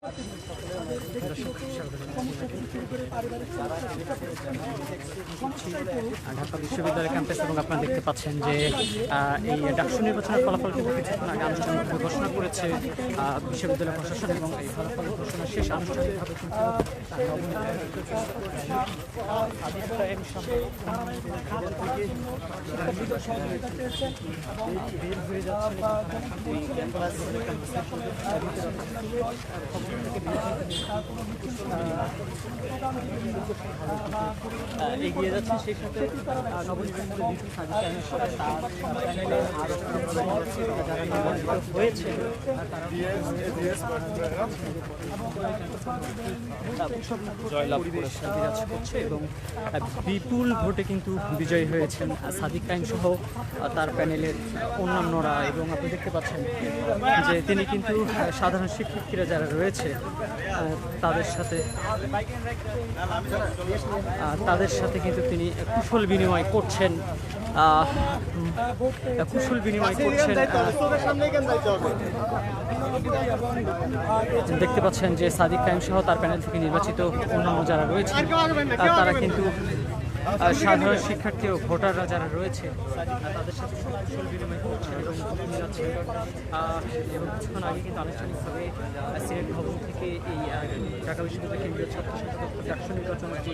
ঢাকা বিশ্ববিদ্যালয় ক্যাম্পাস এবং আপনারা দেখতে পাচ্ছেন যে এই ডাকসু নির্বাচনের ফলাফল কিন্তু কিছুক্ষণ আগে আনুষ্ঠানিকভাবে ঘোষণা করেছে বিশ্ববিদ্যালয় প্রশাসন এবং এই ফলাফল ঘোষণা শেষ আনুষ্ঠানিকভাবে কিন্তু এগিয়ে যাচ্ছে। সেই সাথে হয়েছে পরিবেশ বিরাজ করছে এবং বিপুল ভোটে কিন্তু বিজয়ী হয়েছেন সাদিক কায়েম সহ তার প্যানেলের অন্যান্যরা। এবং আপনি দেখতে পাচ্ছেন যে তিনি কিন্তু সাধারণ শিক্ষার্থীরা যারা রয়েছে তাদের সাথে কিন্তু তিনি কুশল বিনিময় করছেন। দেখতে পাচ্ছেন যে সাদিক কায়েম সহ তার প্যানেল থেকে নির্বাচিত অন্যান্য যারা রয়েছে তারা কিন্তু সাধারণ শিক্ষার্থী ও ভোটাররা যারা রয়েছে তাদের সাথে কুশল বিনিময় করছেন এবং কিছুক্ষণ আগে কিন্তু আনুষ্ঠানিকভাবে সিনেট ভবন থেকে এই ঢাকা বিশ্ববিদ্যালয় কেন্দ্রীয় ছাত্র সংসদ ডাকসু নির্বাচনের যে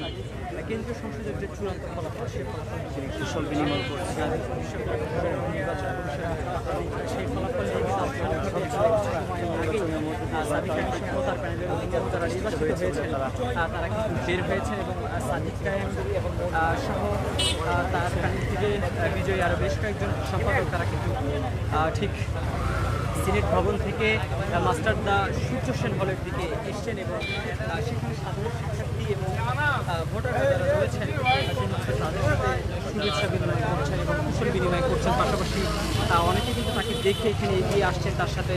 কেন্দ্রীয় সংসদের যে চূড়ান্ত ফলাফল সেই ফলাফল কুশল বিনিময় করছে নির্বাচন সেই ফলাফল তার প্যানেলের যারা নির্বাচিত হয়েছেন তারা কিন্তু বের হয়েছেন এবং সাদিক কায়েম সহ তার প্যানেল থেকে বিজয়ী আরও বেশ কয়েকজন সম্পাদক তারা কিন্তু ঠিক সিনেট ভবন থেকে মাস্টারদা সূর্য সেন হলের দিকে এসছেন এবং সেখানে সাধারণ শিক্ষার্থী এবং ভোটাররা যারা রয়েছেন তাদের সাথে শুভেচ্ছা বিনিময় করছেন এবং কুশল বিনিময় করছেন। পাশাপাশি অনেকে কিন্তু তাকে দেখে এখানে এগিয়ে আসছেন তার সাথে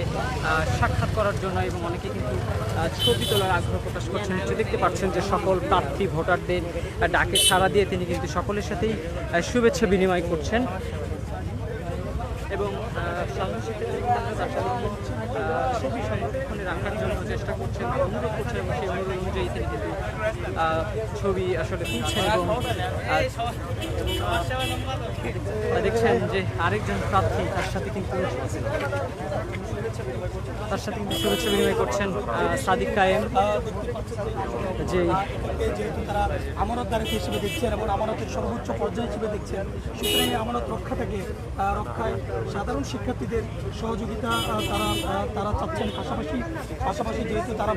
সাক্ষাৎ করার জন্য এবং অনেকে কিন্তু ছবি তোলার আগ্রহ প্রকাশ করছেন। দেখতে পাচ্ছেন যে সকল প্রার্থী ভোটারদের ডাকে সাড়া দিয়ে তিনি কিন্তু সকলের সাথেই শুভেচ্ছা বিনিময় করছেন এবং সাধারণ শিক্ষার্থী তার সাথে ছবি সংরক্ষণে রাখার জন্য চেষ্টা করছেন, অনুরোধ করছেন এবং সেই অনুরোধ অনুযায়ী তিনি কিন্তু ছবি আসলে তুলছেন এবং দেখছেন যে আরেকজন প্রার্থী তার সাথে কিন্তু শুভেচ্ছা বিনিময় করছেন সাদিক কায়েম, যে যেহেতু তারা আমানতদারিত্ব হিসেবে দেখছেন এবং আমানতের সর্বোচ্চ পর্যায় হিসেবে দেখছেন, সুতরাং এই আমানত রক্ষায় সাধারণ শিক্ষার্থীদের সহযোগিতা তারা চাচ্ছেন। পাশাপাশি যেহেতু তারা